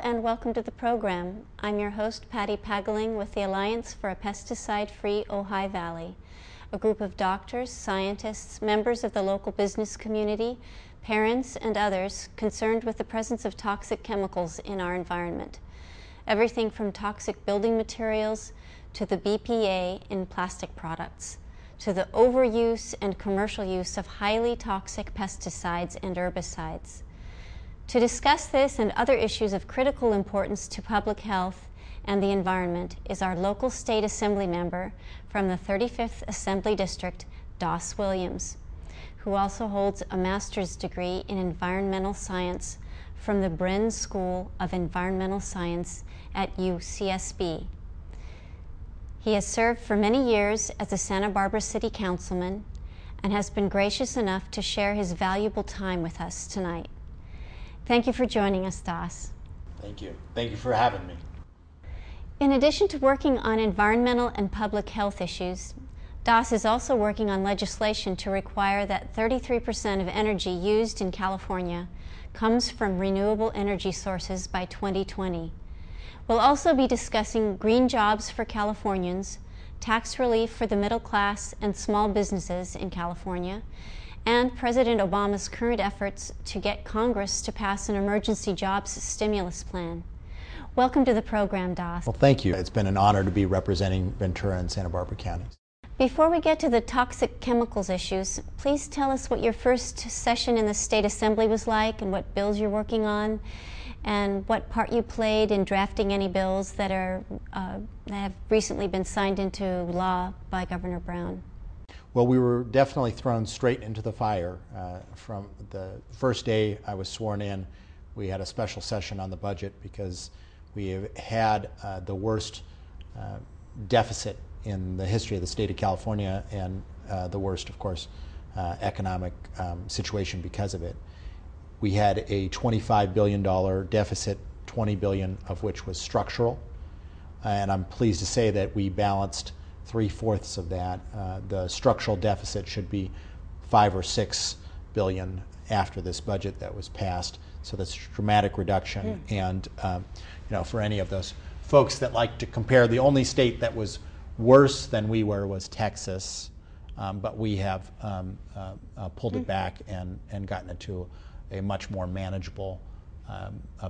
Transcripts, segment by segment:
and welcome to the program. I'm your host, Patty Pagaling, with the Alliance for a Pesticide-Free Ojai Valley, a group of doctors, scientists, members of the local business community, parents, and others concerned with the presence of toxic chemicals in our environment. Everything from toxic building materials to the BPA in plastic products, to the overuse and commercial use of highly toxic pesticides and herbicides. To discuss this and other issues of critical importance to public health and the environment is our local state assembly member from the 35th Assembly District, Doss Williams, who also holds a master's degree in environmental science from the Bren School of Environmental Science at UCSB. He has served for many years as a Santa Barbara City Councilman and has been gracious enough to share his valuable time with us tonight. Thank you for joining us, Doss. Thank you. Thank you for having me. In addition to working on environmental and public health issues, Doss is also working on legislation to require that 33% of energy used in California comes from renewable energy sources by 2020. We'll also be discussing green jobs for Californians, tax relief for the middle class and small businesses in California, and President Obama's current efforts to get Congress to pass an emergency jobs stimulus plan. Welcome to the program, Doss. Well, thank you. It's been an honor to be representing Ventura and Santa Barbara counties. Before we get to the toxic chemicals issues, please tell us what your first session in the State Assembly was like and what bills you're working on, and what part you played in drafting any bills that have recently been signed into law by Governor Brown. Well, we were definitely thrown straight into the fire. From the first day I was sworn in, we had a special session on the budget because we have had the worst deficit in the history of the state of California, and the worst, of course, economic situation because of it. We had a $25 billion deficit, $20 billion of which was structural, and I'm pleased to say that we balanced 3/4 of that. The structural deficit should be $5 or $6 billion after this budget that was passed, so that's a dramatic reduction. And for any of those folks that like to compare, the only state that was worse than we were was Texas, but we have pulled it back and gotten it to a much more manageable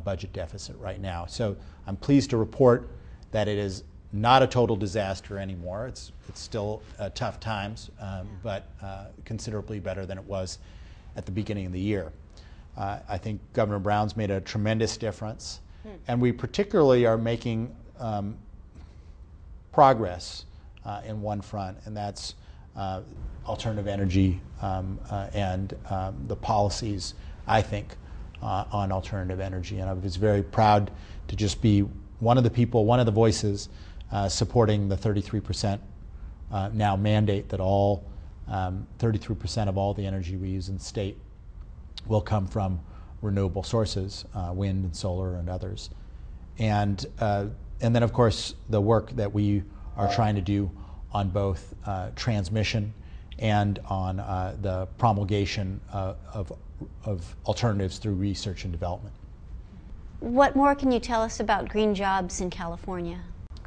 budget deficit right now. So I'm pleased to report that it is not a total disaster anymore. It's still tough times, but considerably better than it was at the beginning of the year. I think Governor Brown's made a tremendous difference, and we particularly are making progress in one front, and that's alternative energy and the policies, I think, on alternative energy. And I was very proud to just be one of the people, one of the voices supporting the 33% now mandate that all 33% of all the energy we use in the state will come from renewable sources, wind and solar and others. And then, of course, the work that we are trying to do on both transmission and on the promulgation of alternatives through research and development. What more can you tell us about green jobs in California?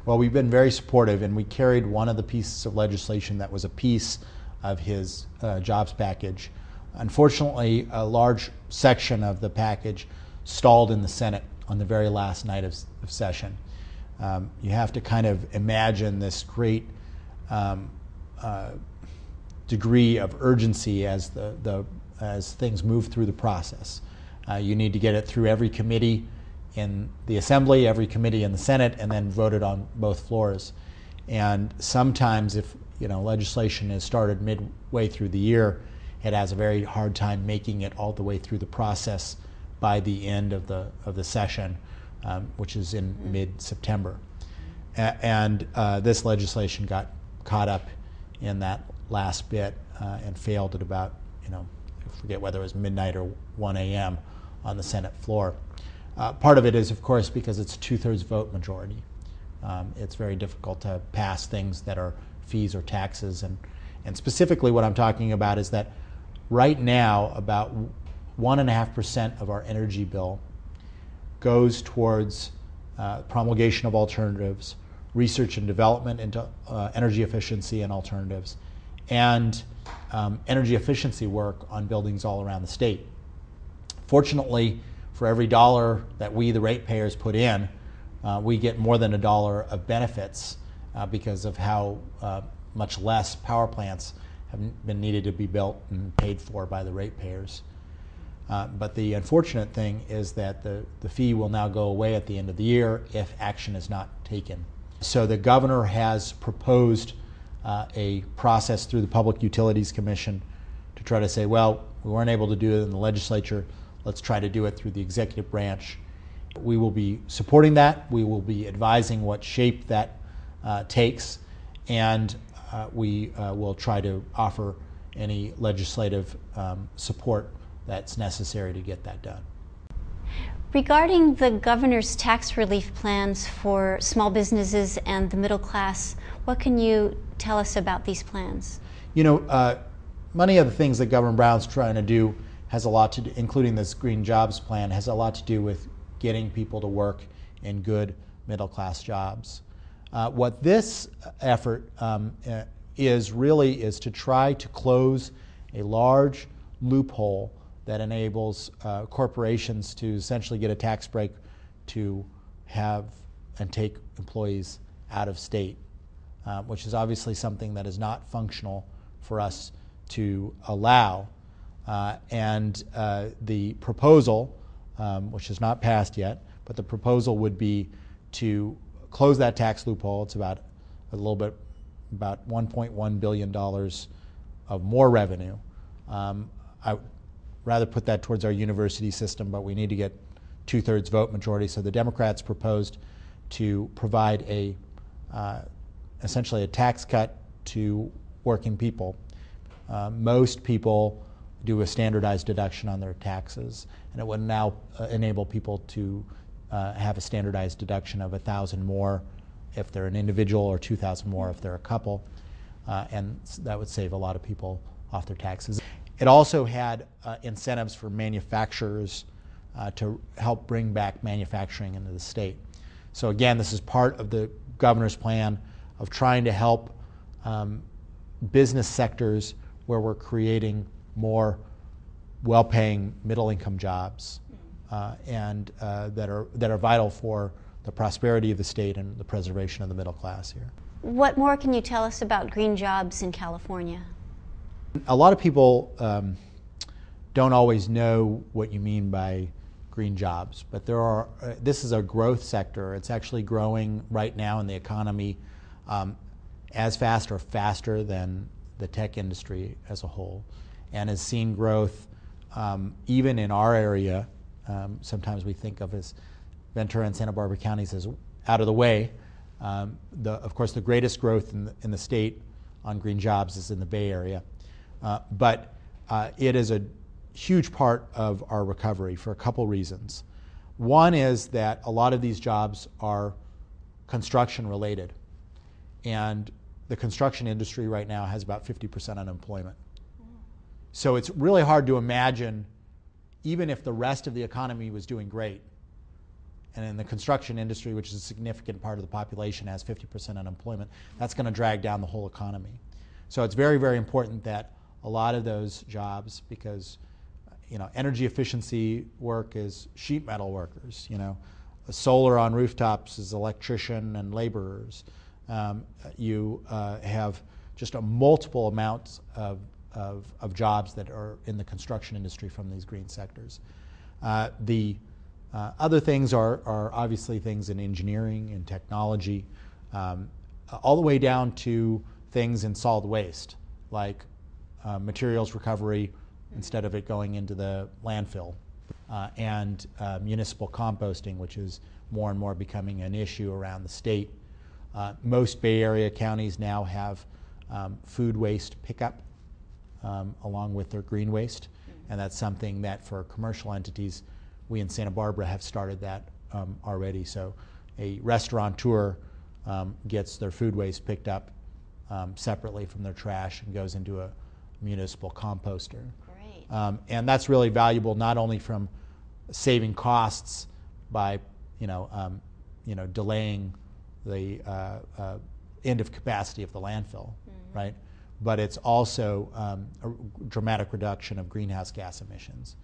Well, we've been very supportive, and we carried one of the pieces of legislation that was a piece of his jobs package. Unfortunately, a large section of the package stalled in the Senate on the very last night of session. You have to kind of imagine this great degree of urgency as things move through the process. You need to get it through every committee in the Assembly, every committee in the Senate, and then voted on both floors. And sometimes if legislation is started midway through the year, it has a very hard time making it all the way through the process by the end of the session, which is in mid-September. And this legislation got caught up in that last bit and failed at about, I forget whether it was midnight or 1 a.m. on the Senate floor. Part of it is, of course, because it's a 2/3 vote majority. It's very difficult to pass things that are fees or taxes. And specifically what I'm talking about is that right now about 1.5% of our energy bill goes towards promulgation of alternatives, research and development into energy efficiency and alternatives, and energy efficiency work on buildings all around the state. Fortunately, for every dollar that we, the ratepayers, put in, we get more than $1 of benefits because of how much less power plants have been needed to be built and paid for by the ratepayers. But the unfortunate thing is that the fee will now go away at the end of the year if action is not taken. So the governor has proposed a process through the Public Utilities Commission to try to say, well, we weren't able to do it in the legislature, let's try to do it through the executive branch. We will be supporting that. We will be advising what shape that takes, and we will try to offer any legislative support that's necessary to get that done. Regarding the governor's tax relief plans for small businesses and the middle class, what can you tell us about these plans? You know, many of the things that Governor Brown's trying to do has a lot to do, including this Green Jobs Plan, has a lot to do with getting people to work in good middle class jobs. What this effort is to try to close a large loophole that enables corporations to essentially get a tax break to have and take employees out of state, which is obviously something that is not functional for us to allow. And the proposal, which is not passed yet, but the proposal would be to close that tax loophole. It's about $1.1 billion of more revenue. I rather put that towards our university system, but we need to get 2/3 vote majority. So the Democrats proposed to provide essentially a tax cut to working people. Most people do a standardized deduction on their taxes, and it would now enable people to have a standardized deduction of $1,000 more if they're an individual or $2,000 more if they're a couple, and that would save a lot of people off their taxes. It also had incentives for manufacturers to help bring back manufacturing into the state. So again, this is part of the governor's plan of trying to help business sectors where we're creating more well-paying middle-income jobs and that are vital for the prosperity of the state and the preservation of the middle class here. What more can you tell us about green jobs in California? A lot of people don't always know what you mean by green jobs, but this is a growth sector. It's actually growing right now in the economy as fast or faster than the tech industry as a whole, and has seen growth even in our area. Sometimes we think of as Ventura and Santa Barbara counties as out of the way. Of course, the greatest growth in the state on green jobs is in the Bay Area. But it is a huge part of our recovery for a couple reasons. One is that a lot of these jobs are construction related, and the construction industry right now has about 50% unemployment. So it's really hard to imagine, even if the rest of the economy was doing great, and in the construction industry, which is a significant part of the population, has 50% unemployment, that's going to drag down the whole economy. So it's very, very important that a lot of those jobs, because energy efficiency work is sheet metal workers, solar on rooftops is electrician and laborers. You have just a multiple amounts of jobs that are in the construction industry from these green sectors. The other things are obviously things in engineering and technology, all the way down to things in solid waste, like materials recovery instead of it going into the landfill, and municipal composting, which is more and more becoming an issue around the state. Most Bay Area counties now have food waste pickup along with their green waste, and that's something that for commercial entities, we in Santa Barbara have started that already. So a restaurateur gets their food waste picked up separately from their trash and goes into a municipal composter. Great. And that's really valuable, not only from saving costs, by delaying the end of capacity of the landfill, right? But it's also a dramatic reduction of greenhouse gas emissions.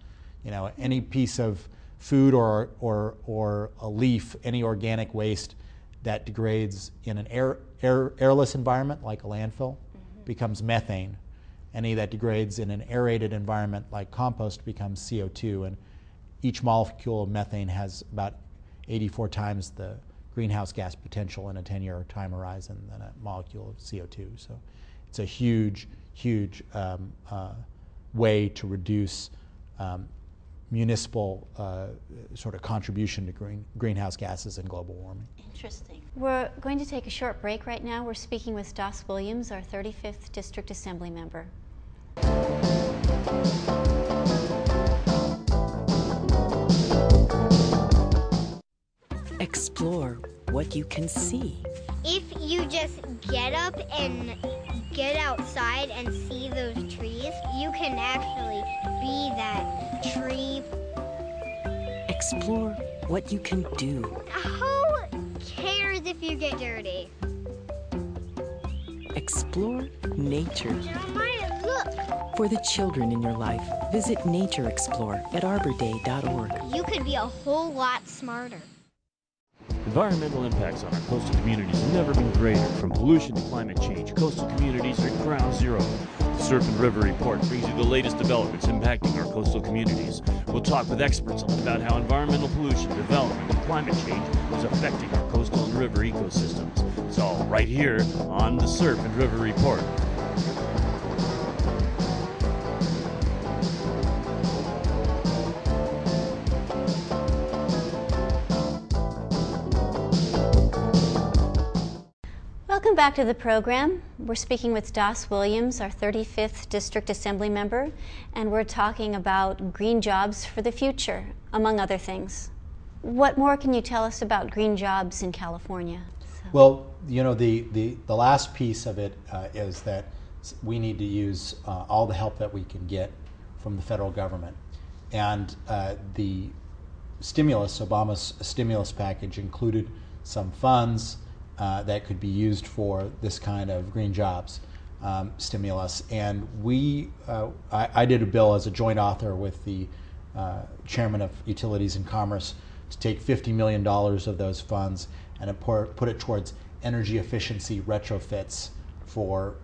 Any piece of food or a leaf, any organic waste that degrades in an airless environment like a landfill becomes methane. Any that degrades in an aerated environment like compost becomes CO2, and each molecule of methane has about 84 times the greenhouse gas potential in a 10-year time horizon than a molecule of CO2. So it's a huge way to reduce municipal sort of contribution to greenhouse gases and global warming. Interesting. We're going to take a short break right now. We're speaking with Das Williams, our 35th District Assembly member. Explore what you can see. If you just get up and get outside and see those trees, you can actually be that tree. Explore what you can do. Who cares if you get dirty? Explore nature. Jeremiah, look! For the children in your life, visit Nature Explore at arborday.org. You could be a whole lot smarter. Environmental impacts on our coastal communities have never been greater. From pollution to climate change, coastal communities are at ground zero. The Serpent River Report brings you the latest developments impacting our coastal communities. We'll talk with experts about how environmental pollution, development, and climate change is affecting our coastal and river ecosystems. It's all right here on the Serpent River Report. Welcome back to the program. We're speaking with Das Williams, our 35th District Assembly member, and we're talking about green jobs for the future, among other things. What more can you tell us about green jobs in California? Well, the last piece of it is that we need to use all the help that we can get from the federal government. And the Obama's stimulus package included some funds that could be used for this kind of green jobs stimulus. And I did a bill as a joint author with the chairman of Utilities and Commerce to take $50 million of those funds and put it towards energy efficiency retrofits for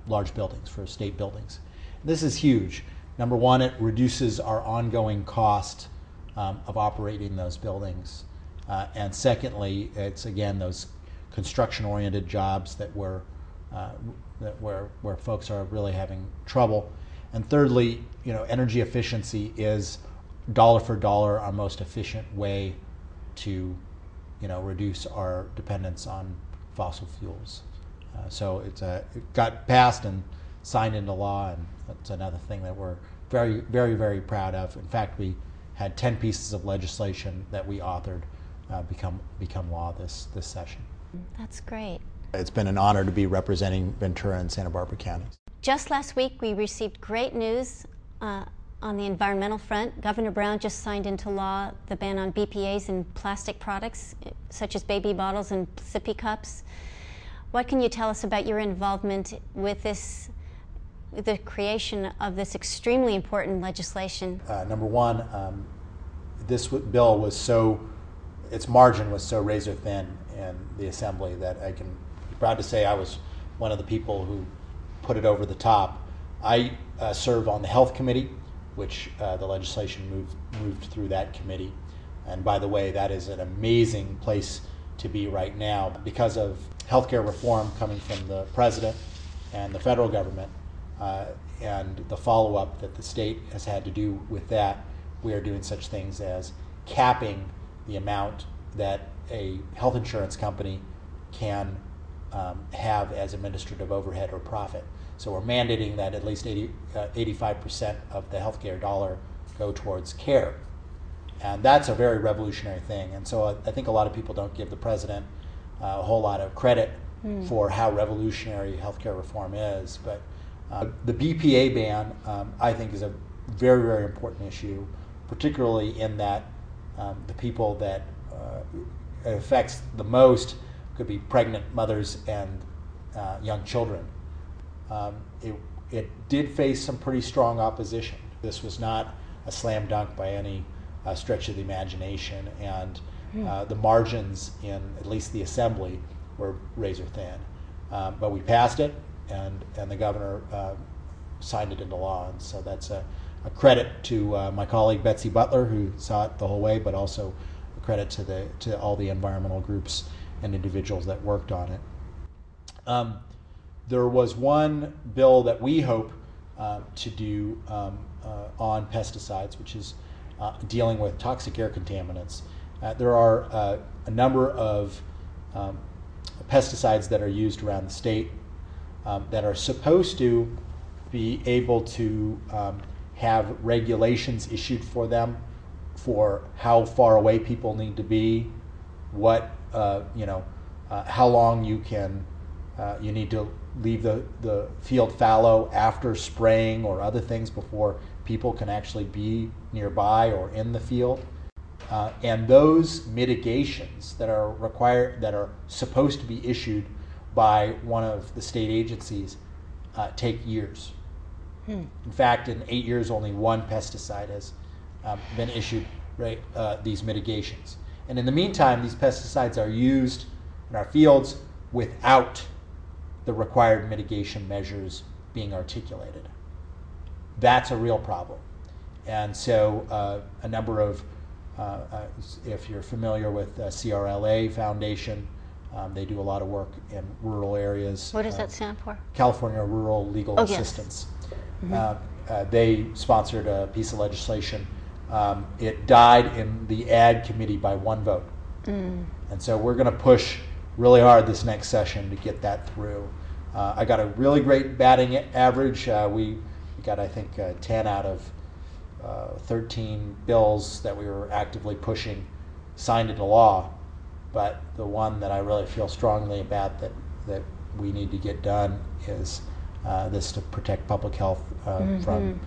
large buildings, for state buildings. This is huge. Number one, it reduces our ongoing cost of operating those buildings. And secondly, it's again those construction-oriented jobs where folks are really having trouble. And thirdly, energy efficiency is dollar for dollar our most efficient way to, reduce our dependence on fossil fuels. So it got passed and signed into law, and that's another thing that we're very, very, very proud of. In fact, we had 10 pieces of legislation that we authored become law this session. That's great. It's been an honor to be representing Ventura and Santa Barbara counties. Just last week, we received great news on the environmental front. Governor Brown just signed into law the ban on BPA's in plastic products, such as baby bottles and sippy cups. What can you tell us about your involvement with the creation of this extremely important legislation? Number one, this bill was its margin was so razor thin in the Assembly that I can be proud to say I was one of the people who put it over the top. I serve on the Health Committee, which the legislation moved through that committee. And by the way, that is an amazing place to be right now because of healthcare reform coming from the president and the federal government and the follow-up that the state has had to do with that. We are doing such things as capping the amount that a health insurance company can have as administrative overhead or profit. So we're mandating that at least 85% of the healthcare dollar go towards care. And that's a very revolutionary thing. And so I think a lot of people don't give the president a whole lot of credit for how revolutionary healthcare reform is. But the BPA ban, I think, is a very, very important issue, particularly in that The people that it affects the most could be pregnant mothers and young children. It did face some pretty strong opposition. This was not a slam dunk by any stretch of the imagination, and the margins in at least the assembly were razor thin. But we passed it, and the governor signed it into law, and so that's a credit to my colleague Betsy Butler, who saw it the whole way, but also a credit to all the environmental groups and individuals that worked on it. There was one bill that we hope to do on pesticides, which is dealing with toxic air contaminants. There are a number of pesticides that are used around the state that are supposed to be able to have regulations issued for them for how far away people need to be, what how long you need to leave the field fallow after spraying or other things before people can actually be nearby or in the field. And those mitigations that are required, that are supposed to be issued by one of the state agencies, take years. In fact, in 8 years, only one pesticide has been issued, these mitigations. And in the meantime, these pesticides are used in our fields without the required mitigation measures being articulated. That's a real problem. And so a number of, if you're familiar with CRLA Foundation, they do a lot of work in rural areas. What does that stand for? California Rural Legal Assistance. They sponsored a piece of legislation. It died in the Ag Committee by 1 vote. And so we're going to push really hard this next session to get that through. I got a really great batting average. We got, I think, 10 out of 13 bills that we were actively pushing signed into law. But the one that I really feel strongly about that we need to get done is this to protect public health from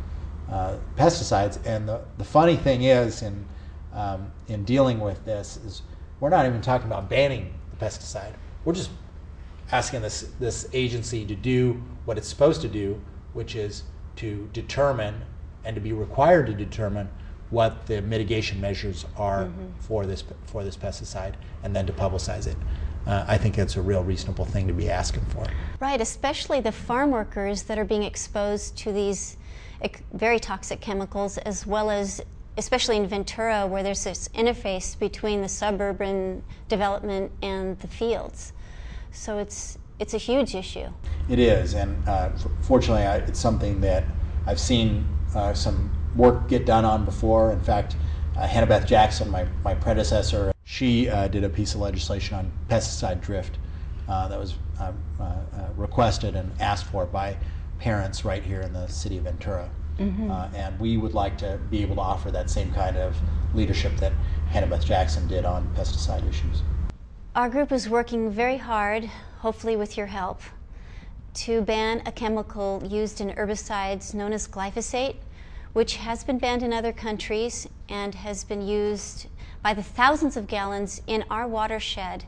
pesticides. And the funny thing is, in dealing with this, is we're not even talking about banning the pesticide. We're just asking this agency to do what it's supposed to do, which is to determine and to be required to determine what the mitigation measures are for this pesticide, and then to publicize it. I think it's a real reasonable thing to be asking for. Right, especially the farm workers that are being exposed to these very toxic chemicals, as well as, especially in Ventura, where there's this interface between the suburban development and the fields. So it's a huge issue. It is, and fortunately, it's something that I've seen some work get done on before. In fact, Hannah Beth Jackson, my predecessor, she did a piece of legislation on pesticide drift that was requested and asked for by parents right here in the city of Ventura. And we would like to be able to offer that same kind of leadership that Hannah Beth Jackson did on pesticide issues. Our group is working very hard, hopefully with your help, to ban a chemical used in herbicides known as glyphosate, which has been banned in other countries and has been used by the thousands of gallons in our watershed,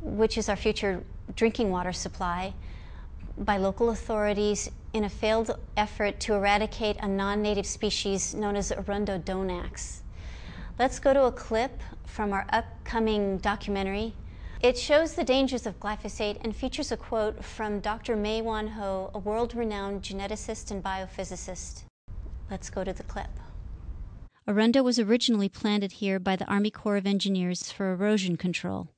which is our future drinking water supply, by local authorities in a failed effort to eradicate a non-native species known as Arundo donax. Let's go to a clip from our upcoming documentary. It shows the dangers of glyphosate and features a quote from Dr. Mae-Wan Ho, a world-renowned geneticist and biophysicist. Let's go to the clip. Arundo was originally planted here by the Army Corps of Engineers for erosion control.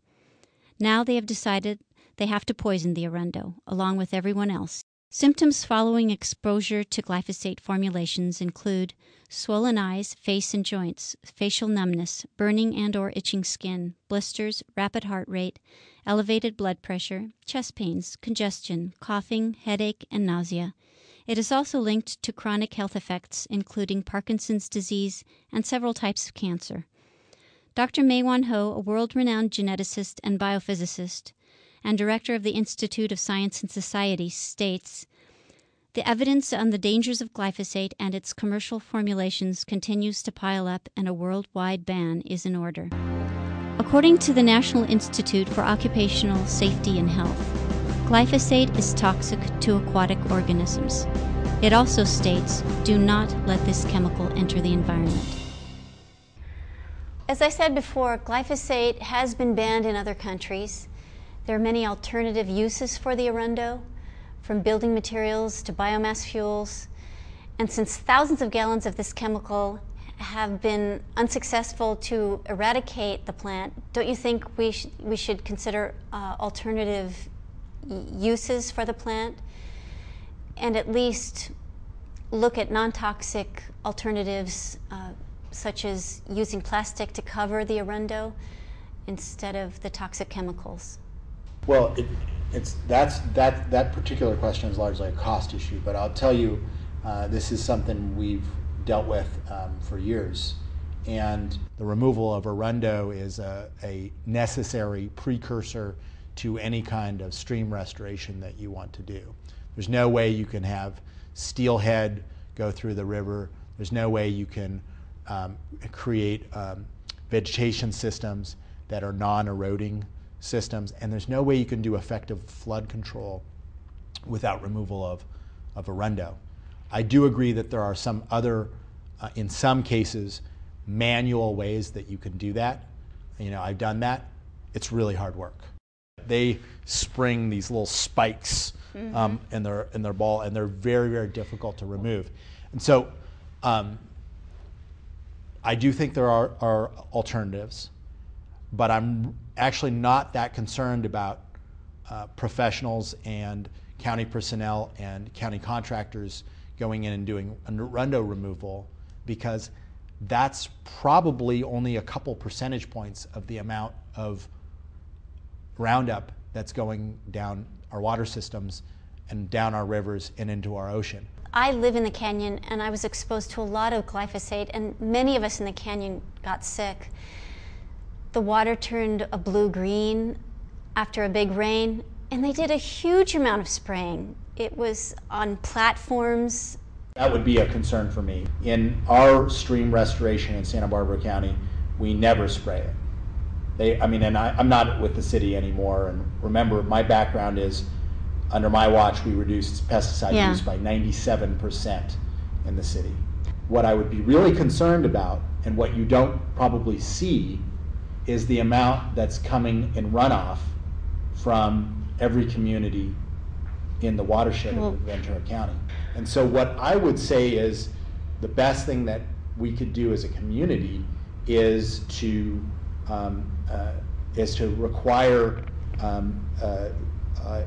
Now they have decided they have to poison the Arundo, along with everyone else. Symptoms following exposure to glyphosate formulations include swollen eyes, face and joints, facial numbness, burning and/or itching skin, blisters, rapid heart rate, elevated blood pressure, chest pains, congestion, coughing, headache, and nausea. It is also linked to chronic health effects, including Parkinson's disease and several types of cancer. Dr. Mae-Wan Ho, a world-renowned geneticist and biophysicist, and director of the Institute of Science and Society, states, The evidence on the dangers of glyphosate and its commercial formulations continues to pile up, and a worldwide ban is in order. According to the National Institute for Occupational Safety and Health, glyphosate is toxic to aquatic organisms. It also states, do not let this chemical enter the environment. As I said before, glyphosate has been banned in other countries. There are many alternative uses for the arundo, from building materials to biomass fuels. And since thousands of gallons of this chemical have been unsuccessful to eradicate the plant, don't you think we should consider alternative uses for the plant, and at least look at non-toxic alternatives such as using plastic to cover the arundo instead of the toxic chemicals? Well, that particular question is largely a cost issue, but I'll tell you, this is something we've dealt with for years, and the removal of arundo is a necessary precursor to any kind of stream restoration that you want to do. There's no way you can have steelhead go through the river. There's no way you can create vegetation systems that are non-eroding systems, and there's no way you can do effective flood control without removal of arundo. I do agree that there are some other, in some cases, manual ways that you can do that. You know, I've done that. It's really hard work. They spring these little spikes in their ball, and they're very, very difficult to remove. And so I do think there are alternatives, but I'm actually not that concerned about professionals and county personnel and county contractors going in and doing arundo removal, because that's probably only a couple percentage points of the amount of Roundup that's going down our water systems and down our rivers and into our ocean. I live in the canyon, and I was exposed to a lot of glyphosate, and many of us in the canyon got sick. The water turned a blue-green after a big rain, and they did a huge amount of spraying. It was on platforms. That would be a concern for me. In our stream restoration in Santa Barbara County, we never spray it. I'm not with the city anymore, and remember, my background is, under my watch, we reduced pesticide use by 97% in the city. What I would be really concerned about, and what you don't probably see, is the amount that's coming in runoff from every community in the watershed of Ventura County. And so what I would say is the best thing that we could do as a community is to require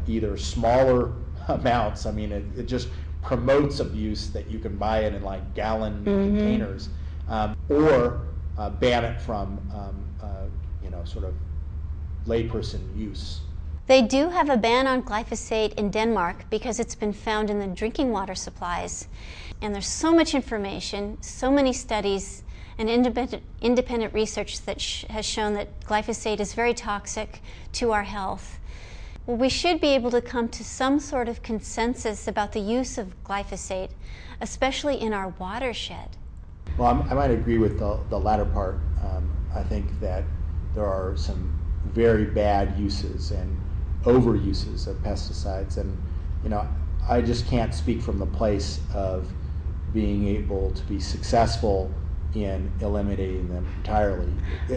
either smaller amounts. I mean, it just promotes abuse that you can buy it in like gallon containers, or ban it from sort of layperson use. They do have a ban on glyphosate in Denmark because it's been found in the drinking water supplies. And there's so much information, so many studies, and independent research that has shown that glyphosate is very toxic to our health. Well, we should be able to come to some sort of consensus about the use of glyphosate, especially in our watershed. Well, I might agree with the latter part. I think that there are some very bad uses and overuses of pesticides, and I just can't speak from the place of being able to be successful in eliminating them entirely.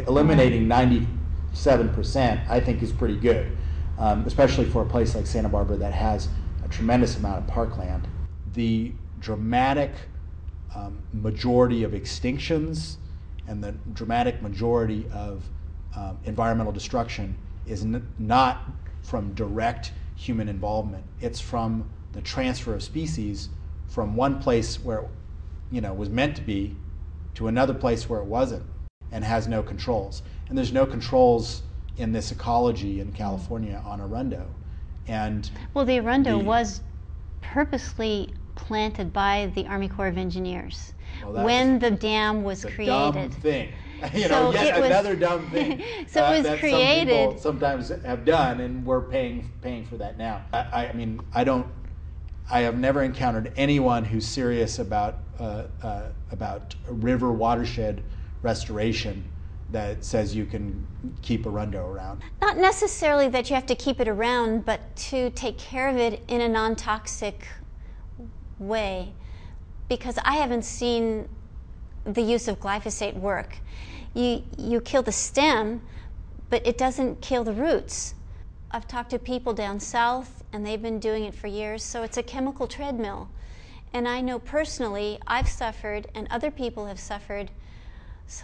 Eliminating 97%, I think, is pretty good, especially for a place like Santa Barbara that has a tremendous amount of parkland. The dramatic majority of extinctions and the dramatic majority of environmental destruction is not from direct human involvement. It's from the transfer of species from one place where it was meant to be to another place where it wasn't, and has no controls. And there's no controls in this ecology in California on arundo. And well, the arundo was purposely planted by the Army Corps of Engineers when the dam was created. Dumb thing. Another dumb thing. So it was created. Some people sometimes have done, and we're paying for that now. I mean, I don't I have never encountered anyone who's serious about river watershed restoration that says you can keep Arundo around. Not necessarily that you have to keep it around, but to take care of it in a non-toxic way, because I haven't seen the use of glyphosate work. You kill the stem, but it doesn't kill the roots. I've talked to people down south, and they've been doing it for years, so it's a chemical treadmill. And I know personally, I've suffered, and other people have suffered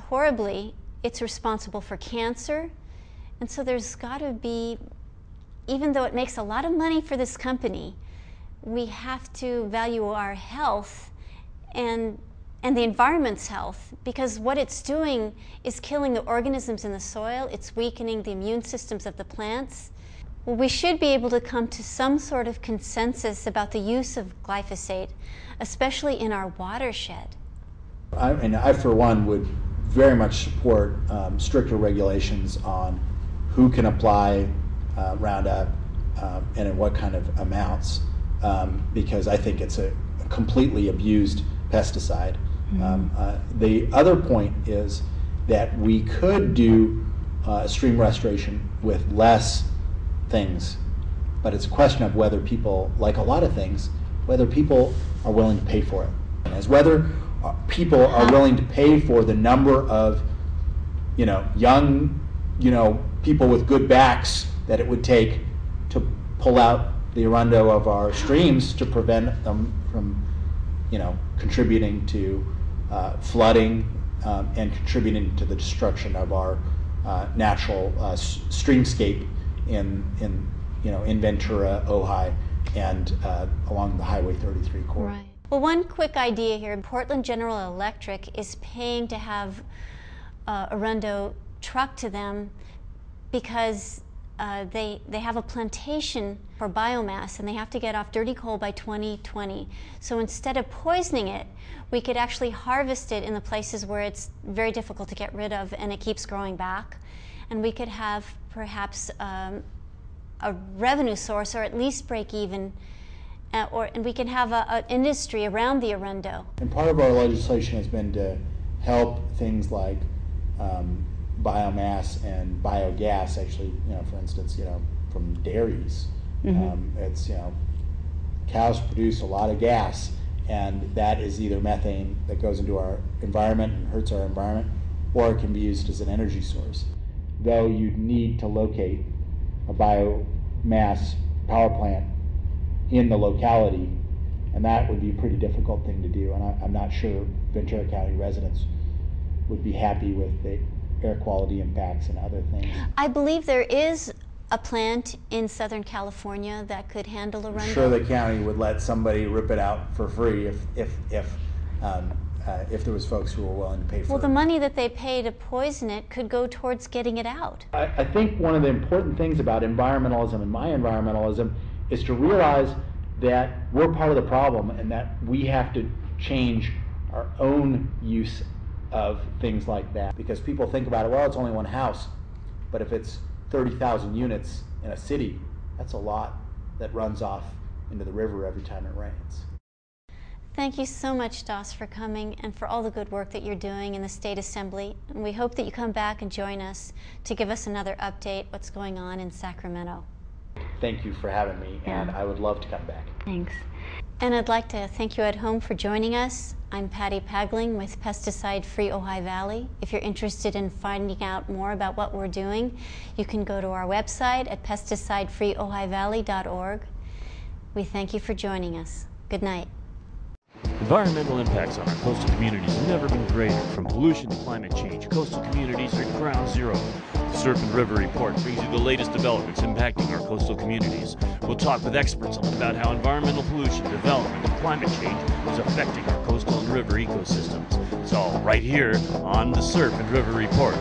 horribly. It's responsible for cancer, and so there's got to be, even though it makes a lot of money for this company, we have to value our health and the environment's health, because what it's doing is killing the organisms in the soil, it's weakening the immune systems of the plants. Well, we should be able to come to some sort of consensus about the use of glyphosate, especially in our watershed. I for one, would very much support stricter regulations on who can apply Roundup and in what kind of amounts, because I think it's a completely abused pesticide. The other point is that we could do stream restoration with less things, but it's a question of whether people, like a lot of things, whether people are willing to pay for it. And as whether people are willing to pay for the number of, young, people with good backs that it would take to pull out the Arundo of our streams to prevent them from, contributing to flooding and contributing to the destruction of our natural streamscape in Ventura, Ojai, and along the Highway 33 corridor. Right. Well, one quick idea here. Portland General Electric is paying to have Arundo trucked to them because they have a plantation for biomass, and they have to get off dirty coal by 2020. So instead of poisoning it, we could actually harvest it in the places where it's very difficult to get rid of and it keeps growing back. And we could have perhaps a revenue source, or at least break even, and we can have an industry around the Arundo. And part of our legislation has been to help things like biomass and biogas, actually, for instance, from dairies. It's, cows produce a lot of gas, and that is either methane that goes into our environment and hurts our environment, or it can be used as an energy source. Though you'd need to locate a biomass power plant in the locality, and that would be a pretty difficult thing to do, and I'm not sure Ventura County residents would be happy with the air quality impacts and other things. I believe there is a plant in Southern California that could handle Arundo. I'm sure the county would let somebody rip it out for free if there was folks who were willing to pay for it. Well, the money that they pay to poison it could go towards getting it out. I think one of the important things about environmentalism and my environmentalism is to realize that we're part of the problem and that we have to change our own use of things like that. Because people think about it, well, it's only one house, but if it's 30,000 units in a city, that's a lot that runs off into the river every time it rains. Thank you so much, Doss, for coming and for all the good work that you're doing in the State Assembly. And we hope that you come back and join us to give us another update what's going on in Sacramento. Thank you for having me, and I would love to come back. Thanks. And I'd like to thank you at home for joining us. I'm Patty Pagling with Pesticide Free Ojai Valley. If you're interested in finding out more about what we're doing, you can go to our website at pesticidefreeohivalley.org. We thank you for joining us. Good night. Environmental impacts on our coastal communities have never been greater. From pollution to climate change, coastal communities are at ground zero. The Serpent River Report brings you the latest developments impacting our coastal communities. We'll talk with experts about how environmental pollution, development, and climate change is affecting our coastal and river ecosystems. It's all right here on the Serpent River Report.